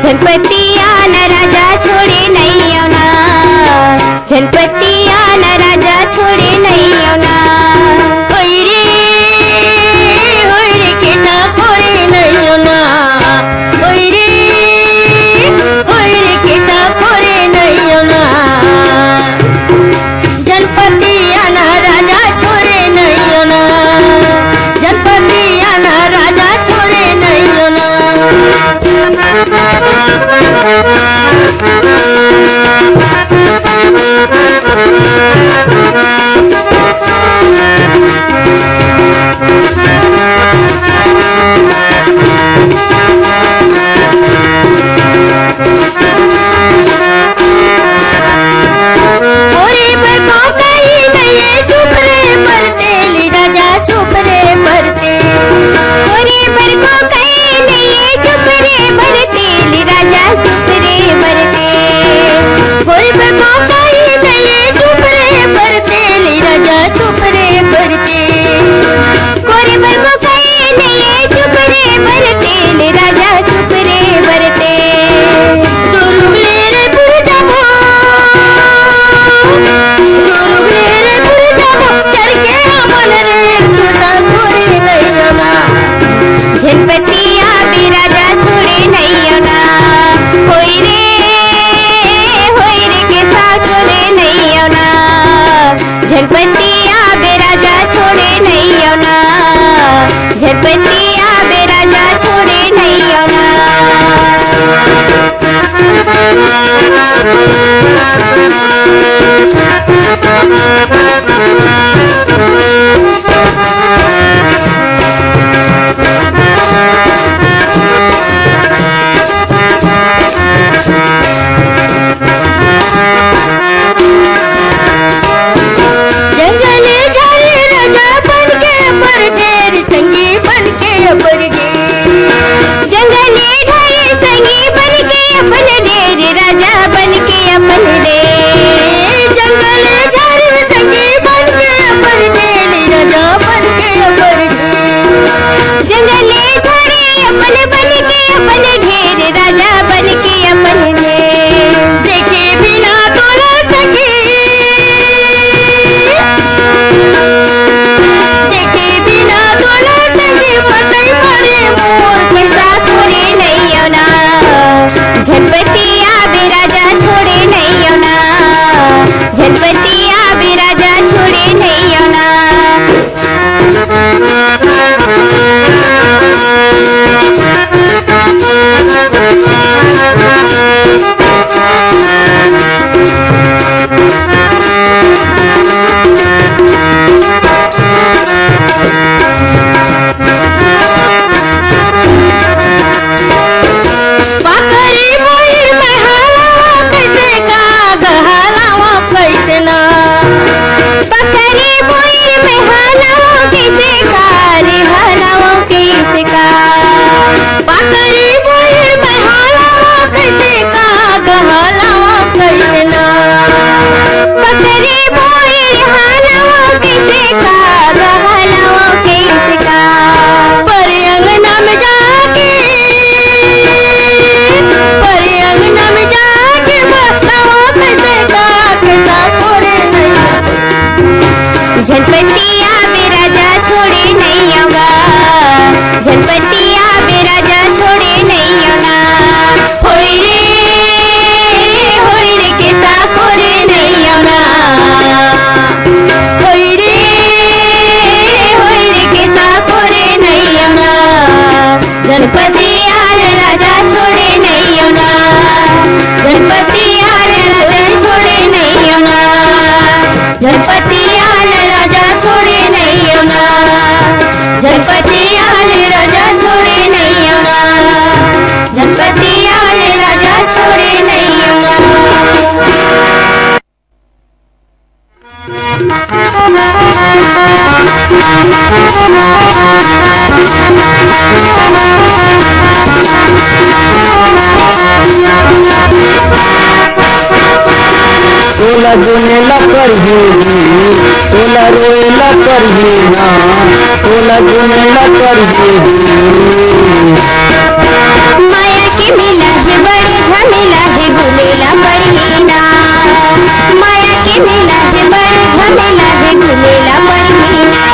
झनपतिया न राजा छोड़े नहीं आना, झनपतिया न राजा छोड़े नहीं आना। होई रे केसा खोरे नहीं आना, होई रे केसा खोरे नहीं आना। झनपतिया न राजा छोड़े नहीं आना, झनपतिया न राजा छोड़े नहीं आना। झनपतिया भी राजा छोड़े नहीं आना, होई रे केसा छोड़े नहीं आना। झनपतिया भी राजा छोड़े नहीं आना, झनपतिया भी राजा छोड़े नहीं आना। जंगली ढाई संगी बन के अपन डेर, राजा बन के अपन डेर। जंगल झाड़ी संगी बन के अपन डेर, राजा बन के अपन डेर। जंगली झाड़ी अपन बन के अपन ढेर, राजा बन के अपन ढेर। देखे बिना तोला सके, देखे बिना तोला सके, फसई पड़े मोर कैसा खोरे नहीं आना। झनपतिया भी राजा छोड़े नहीं आना, झनपतिया भी राजा छोड़े नहीं आना। झनपतिया भी राजा छोड़े नहीं आऊंगा, झनपतिया भी राजा छोड़े नहीं आना। होई रे केसा खोरे नहीं आना, होई रे केसा खोरे नहीं आना। झनपतिया राजा छोड़े नहीं आना, झनपतिया राजा छोड़े नहीं आना। झनपतिया राजा छोड़े नहीं आना, झनपतिया राजा छोड़े नहीं आना, झनपतिया राजा छोड़े नहीं आना। सोला गुनेला करही, सोला रोएला करही ना, सोला गुनेला करही। माया के मिला है के मेला है बड़े झमेला है घुमेला परवीना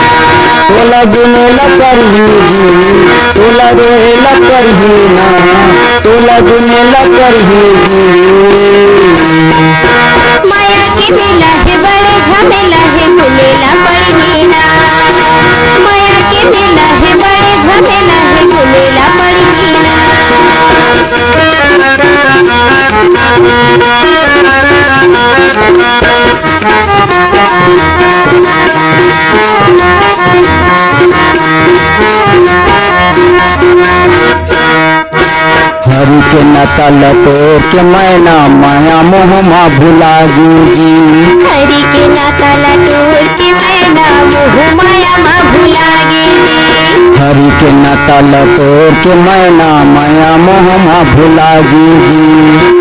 तोला गुनेला करही तोला रोएला करही ना तोला गुनेला करही माया के मेला है बड़े झमेला है घुमेला परवीना माया के मेला है बड़े झमेला है घुमेला परवीना हरि के नाता लटोर के मैना माया मोह मा भुला जी हरि के नाता लटोर के मैना मोह माया मा भुला गेली हरि के नाता लटोर के मैना माया मोह मा भुला जी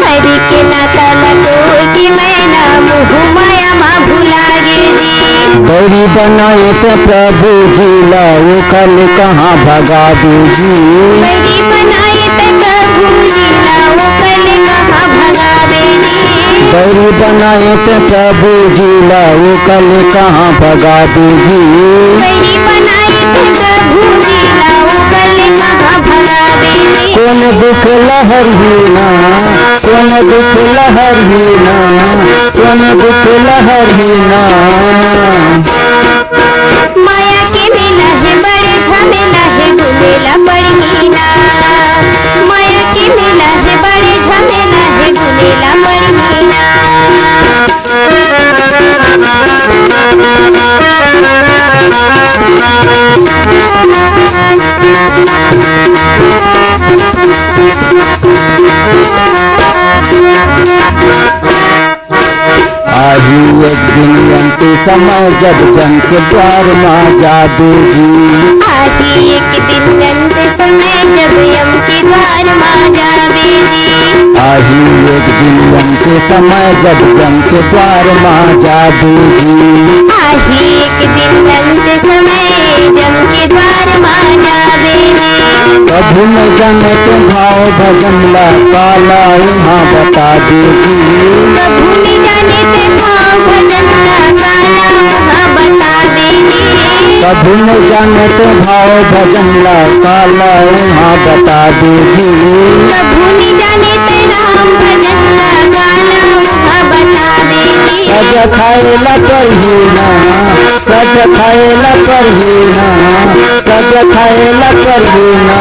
हरि के नाता लटोर के मैना मोह माया मा भुला गेली गौरी बनाए तो प्रभु जी लाओ कल कहाँ भगा जी बैरी बनाए ते प्रभु जी लाओ कल कहाँ भगावेली गौरी बनाए तो प्रभु जी लाओ कल कहाँ भगा जी बैरी बनाए ते प्रभु जी लाओ कल कहाँ भगावेली कौन दुख लहरी ना कौन दुख लहरी ना कौन दुख लहरी ना माया के मेला है बड़े झमेला है घुमेला परवीना माया के मेला है बड़े झमेला है घुमेला परवीना आही एक दिन अंत समय जब जन के द्वार माँ जादू जी आधी एक दिन अंत समय जब यम के द्वार माँ जावेली आही एक दिन अंत समय जब जन के द्वार माँ जादू जी आधी एक दिन अंत समय जम के द्वार माँ जावेली कभी न जाने के भाव भजन ला काला यहाँ बता देगी प्रभु ने जाने ते भाव भजन का काला वहाँ बता देगी कभी न जाने के भाव भजन ला काला यहाँ बता देगी प्रभु ने जाने ते राम भजन का काला वहाँ बता देगी सज खाएला करही ना सज खाएला करही ना सज खाएला करही ना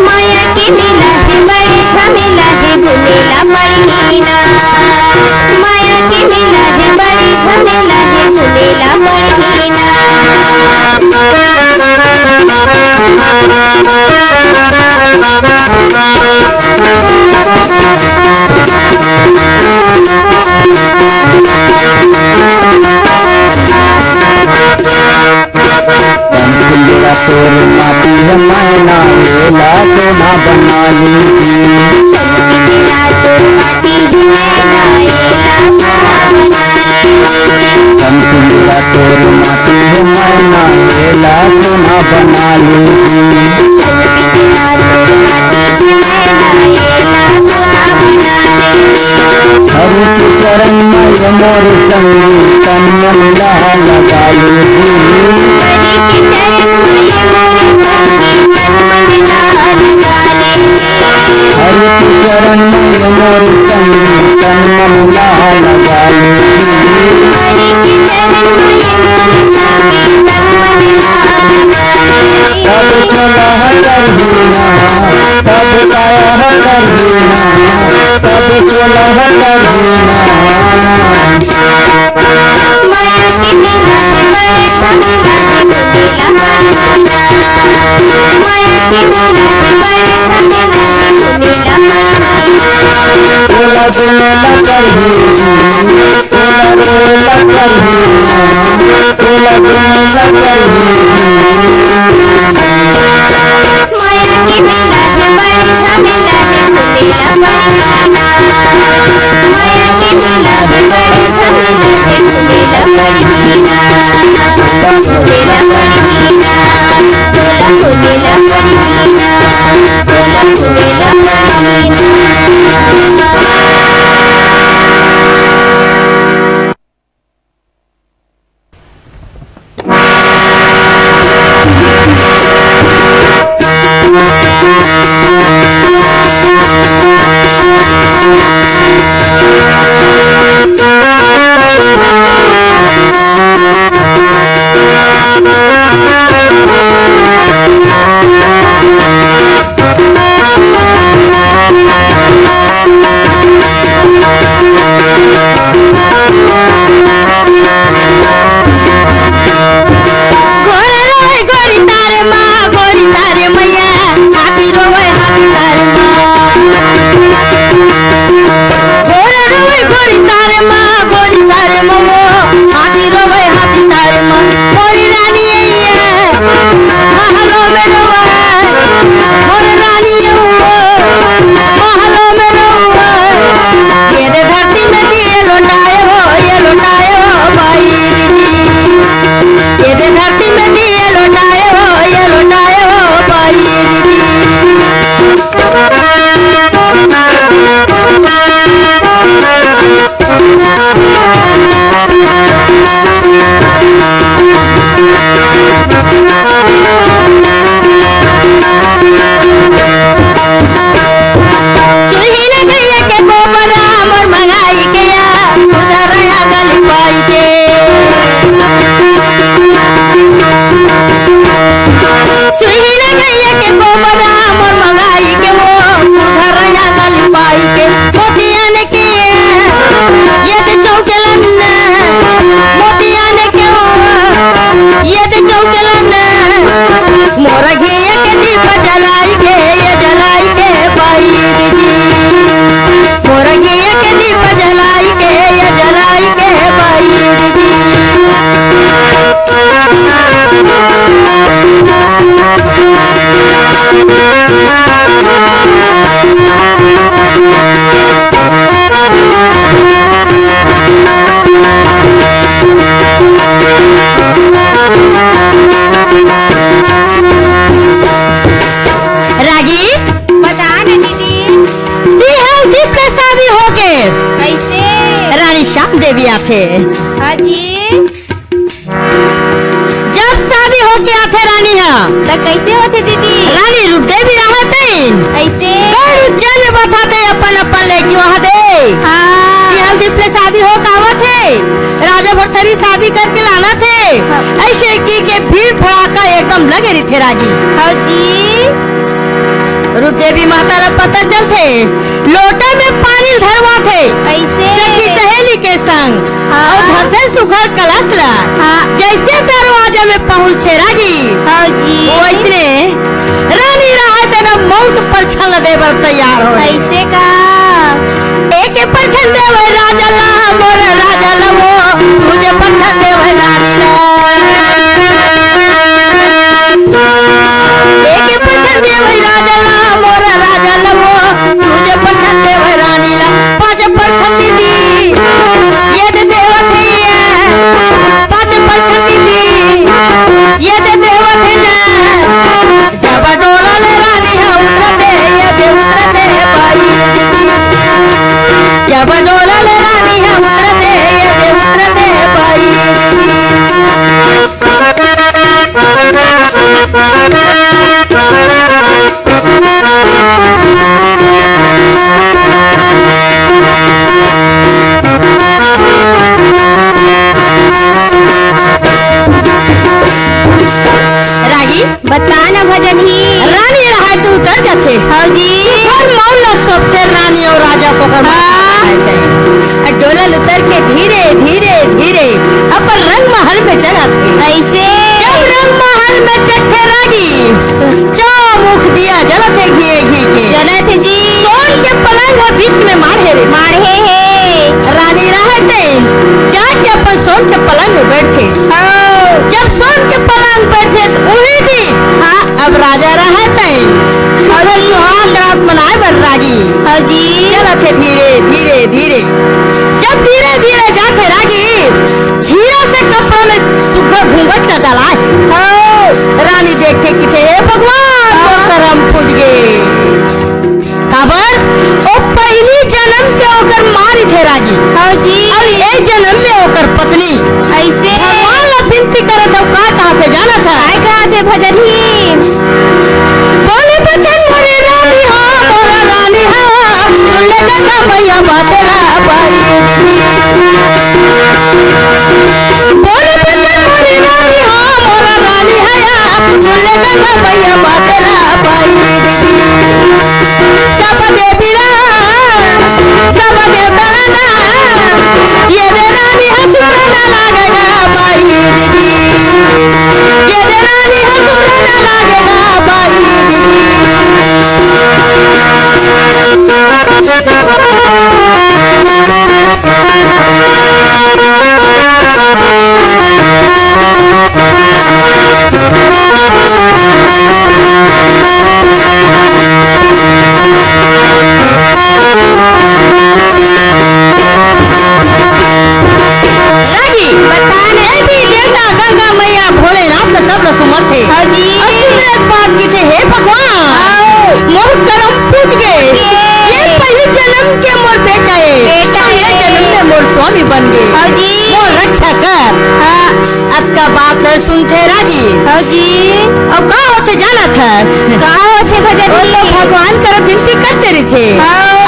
माया के मेला है बड़े झमेला है घुमेला परवीना माया के मेला है बड़े झमेला है घुमेला परवीना पंखुलिया तोर माटी है मैना लेला सोना बना लीजी तेरा तो माटी है नायला पंखुलिया तोर माटी है मैना लेला सोना बना लीजी तेरा तो माटी है नायला सोना बना हरि के चरण में ये मोर संगी तन मन लहा लगा लीजी हरि के चरण में ये मोरे संगी तन मन लहा लगा हरि के चरण में ये मोर संगी तन मन लहा लगा लीजी हरि के चरण में ये मोरे संगी तन मन लहा लगा सब चला करहीना सब काया करहीना सब चला करहीना माया के मेला है बड़े झमेला है घुमेला परवीना माया के मेला है बड़े झमेला है घुमेला परवीना तोला दुनेला करहीना तोला रोएला करहीना तोला दुनेला करहीना माया के मेला है बड़े झमेला है घुमेला परवीना माया के मेला है बड़े झमेला है घुमेला परवीना घुमेला परवीना तोला घुमेला परवीना तोला घुमेला परवीना रागी बता ना दीदी। सिंहल दीप के शादी होके कैसे? रानी श्याम देवी आथे। हाँ जी। जब शादी होके आथे रानी हा तो कैसे होते दीदी? रानी रूप देवी रहते ऐसे? और उज्जैन में बताते अपन अपन लेके वहाँ दे हाँ। सिंहल दीप से शादी हो कावा थे राजा भट्टरी शादी करके लाना थे। ऐसे की के भीड़ भड़ाका एकदम लगे रही थे रागी। हाँ जी। रूप देवी माता ला पता चलते लोटे में पानी धरवा थे ऐसे? सखी सहेली के संग हाँ। और धरते सुघर कलश ला। हाँ। जैसे दरवाजे में पहुँचते रागी हाँ जी। वैसने रानी रहा तेना मौत पर छल देवर तैयार हो। ऐसे का? एक पर छल देवर राजा ला मोर राजा ला वो तुझे पर छल देवर रानी ला। एक पर छल देवर राजा ला मोर राजा ला वो तुझे पर छल देवर रानी ला। पांच पर छल दीदी ये दे देवर है। पांच पर छल दीदी ये दे देवर है। जब डोला ले रानी है उतरते ये दे उतरते बाई। जब डोला ले रानी है उतरते ये दे उतरते बाई। रागी बता ना भजन ही। रानी रहा तो उतर जाते। हाँ जी। और मौला सबसे रानी और राजा पकड़ डोला उतर के धीरे धीरे धीरे अपन रंग महल में चला थे। ऐसे? जब रंग महल में चढ़े रागी चौमुख दिया जलते घी घी के जलत जी। सोन के पलंग और बीच में मारे रे मारे है। रानी रहते जाके अपन सोन के पलंग में बैठे। जब सोन के पलंग बैठे तो उही दिन हाँ अब राजा रहते सुहाग रात मनाए बर रागी। हाँ जी। चलते धीरे धीरे धीरे जब धीरे धीरे जाते रागी झीरा से कपड़ा में सुखर घूंघट न डाला। रानी देखते कि थे हे भगवान वो करम फूट गए। खबर ओ पहली जन्म के होकर मारी थे रागी। हाँ जी। और ये जन्म में होकर पत्नी। ऐसे? भगवान ला विनती करे तो कहाँ से जाना था। काय कहा थे भजन ही? बोले बचन मोरे रानी हाँ मोरा रानी हाँ सुन ले गंगा मैया बातेला बाई। बोले बचन मोरे रानी हाँ मोरा रानी हाँ सुन ले गंगा मैया बातेला बाई। सब देवीला सब देवता ना ये दे रानी हाँ सुन लागेगा बाई। ये दे रानी हाँ सुन लागेगा बाई। रागी बताने भी देवता गंगा मैया भोलेनाथ का सब सुमर थे। हाँ जी। एक बात की थे हे भगवान मोर करम फूट गए। ये पहले जन्म के मोर बेटा है ये जन्म में मोर स्वामी बन गए। हाँ जी। मोर रक्षा कर। हाँ अब का बात न सुनते रागी। हाँ जी। अब कहाँ होते जाना था कहा होते भजन वो ही? तो भगवान कर विनती करते रहे थे।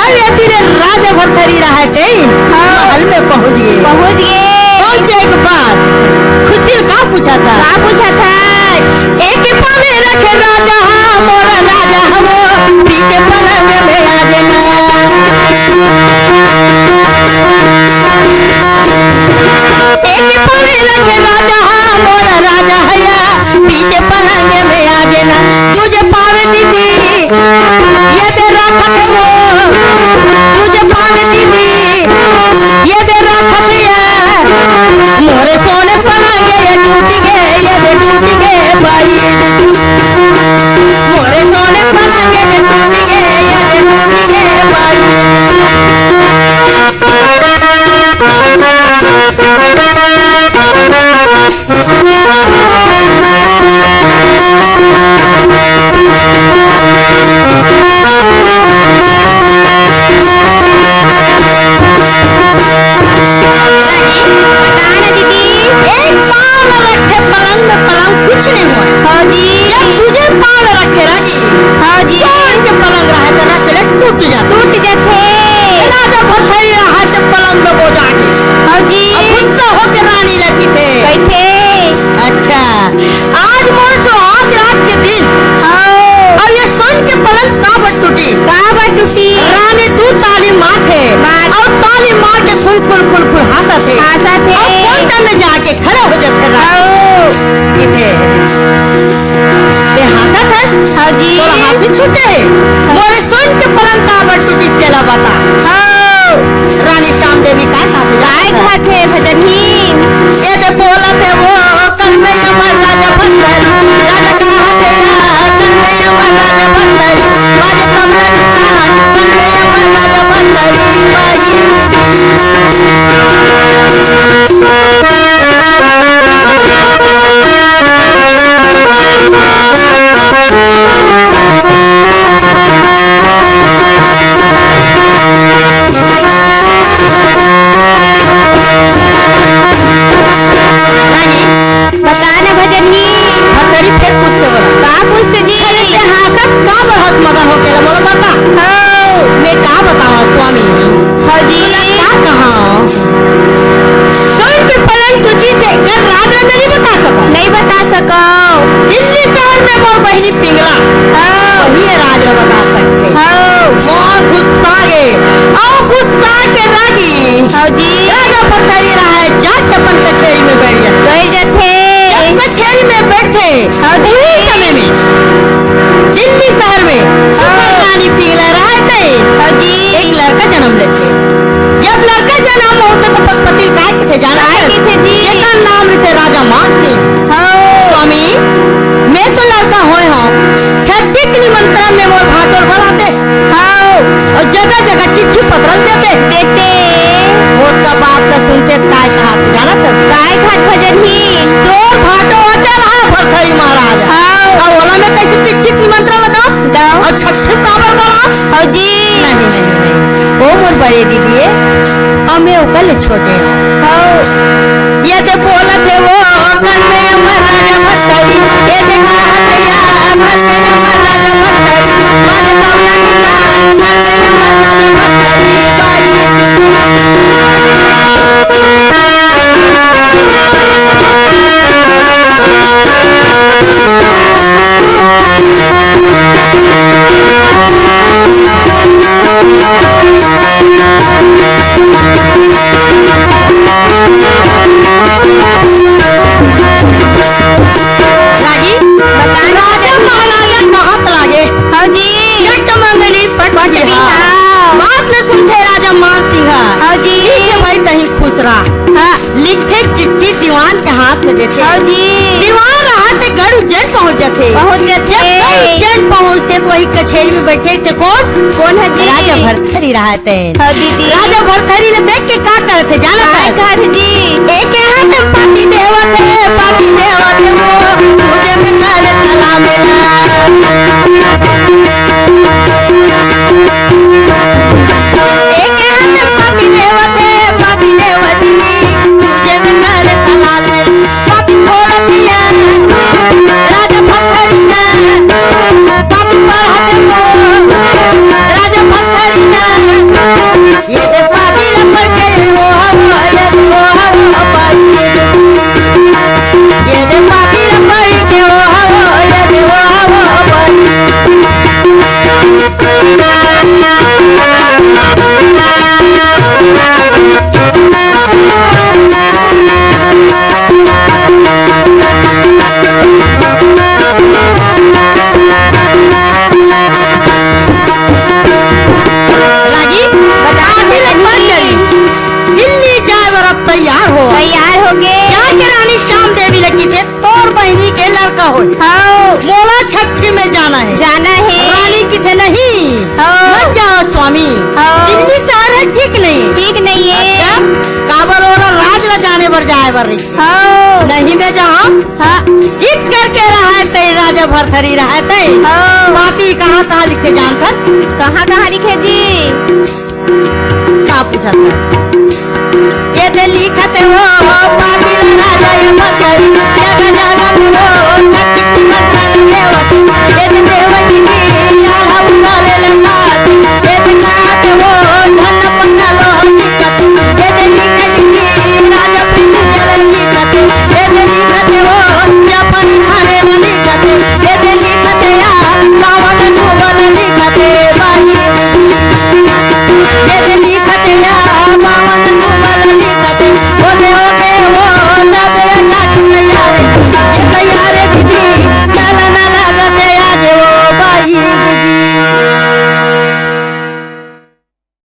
अरे तेरे राजा भरथरी रहा थे महल में पहुँच गए। पहुँच गए। पहुँचे के बाद खुशी का पूछा था। कहा पूछा था? एक पावे रखे राजा हाँ मोरा राजा हम पीछे पलंग में आ जाना। एक पावे रखे राजा हाँ मोरा राजा हया पीछे पलंग में आ जाना। तुझे पावे दीदी ये तेरा खत्म तुझे पावे दीदी ये तेरा खत्म मोरे सोने पलंग ये टूट गए ये टूट गए बाई। कुछ नहीं हुआ। हाँ जी। जब तुझे पाल रखे रानी, हाँ जी। के पलंग रहे तो ना चले टूट जाते। राजा भरथरी रहा जब पलंग वो जागी। हाँ जी। अब गुस्सा होके रानी लगी थे। गई थे। अच्छा, आज मोरसो आज रात के दिन और ये सोन के पलंग काबर टूटी। रानी तू ताली माथे और ताली मार के फुल हंसा थे। और कोंटा में जाके खड़े हो जाते थे। ते हंसा था। हाँ जी। तोरा हंसी छूटे है। मोरे सोन के पलंग काबर टूटी तेला बता। रानी श्याम देवी का थे भजनहीन। ये दे बोला थे वो कन्हैया अमर राजा भरथरी। राजा कहाँ थे कन्हैया अमर राजा भरथरी। बाजे कमर कन्हैया अमर राजा भरथरी बाजी। बताना भजनहीन। भरथरी फिर पूछते बोला का पूछते जी। हाँ सब का बहस मगन हो के बोलो बता। मैं का बतावा स्वामी। हाँ जी। क्या कहा सोन के पलंग तुझी से कर राजा नहीं बता सको। नहीं बता सको। दिल्ली शहर में मोर बहनी पिंगला वही राजा बता सकते। मोर गुस्सा गे और गुस्सा के रागी। हाँ जी। राजा भरथरी रहा है जाके अपन कचहरी में बैठ जाते। कचहरी में बैठे उसी समय में दिल्ली शहर में रानी पिंगला रहते। एक लड़का जन्म लेते। जब लड़का जन्म होता तो पति काय के थे जाना है जेकर नाम थे राजा मान सिंह। स्वामी मैं तो लड़का होए हूँ छठी के निमंत्रण में मोर भाटोर बनाते और जगह जगह चिट्ठी पत्रल देते। वो तो बात का सुनते काय कहा जाना था काय घाट भजनहीन तोर भाटो होटल है भरथरी महाराज। और ओला में कैसे चिट्ठी निमंत्रण लगाओ और छठी काबर बनाओ। जी। नहीं वो मोर बड़े दीदी और मैं उकल छोटे हूँ। ये तो बोला थे वो कन्हैया अमर राजा भरथरी। ये देखा कन्हैया अमर राजा भरथरी। बाजे कमला निशान कन्हैया अमर राजा भरथरी बाजी। राजी राजा महाराजा कहाँ लागे। जट मंगली पटपटी बात ले सुनते राजा मान सिंह। भाई तहीं खुश रहा। लिखते चिट्ठी दीवान के हाथ में देते। दीवान रहा थे गढ़ उज्जैन पहुँच जाते। उज्जैन पहुँचते तो वही कचहरी में बैठे थे। कौन है जी? राजा भरथरी रहते। राजा भरथरी ने देख के क्या करे थे जाना जी। एक हाथ पाती देवा थे वो मुझे मिलकर सलाम मिला। एक हाथ पाती देवा थे दीदी मुझे मिलकर सलाम मिला। पाती फोड़ दिया राजा भरथरी ने पाती पर हाथ राजा भरथरी ने ये दे पाती लपट के वो ये दे पाती लपट के वो जाए बर रही हाँ नहीं में जहाँ हाँ जीत करके रहा ते राजा भरथरी रहा ते हाँ बाती कहाँ कहाँ लिखे जान कर कहाँ कहाँ लिखे जी क्या पूछा था ये थे लिखते हो पाटिल राजा ये भरथरी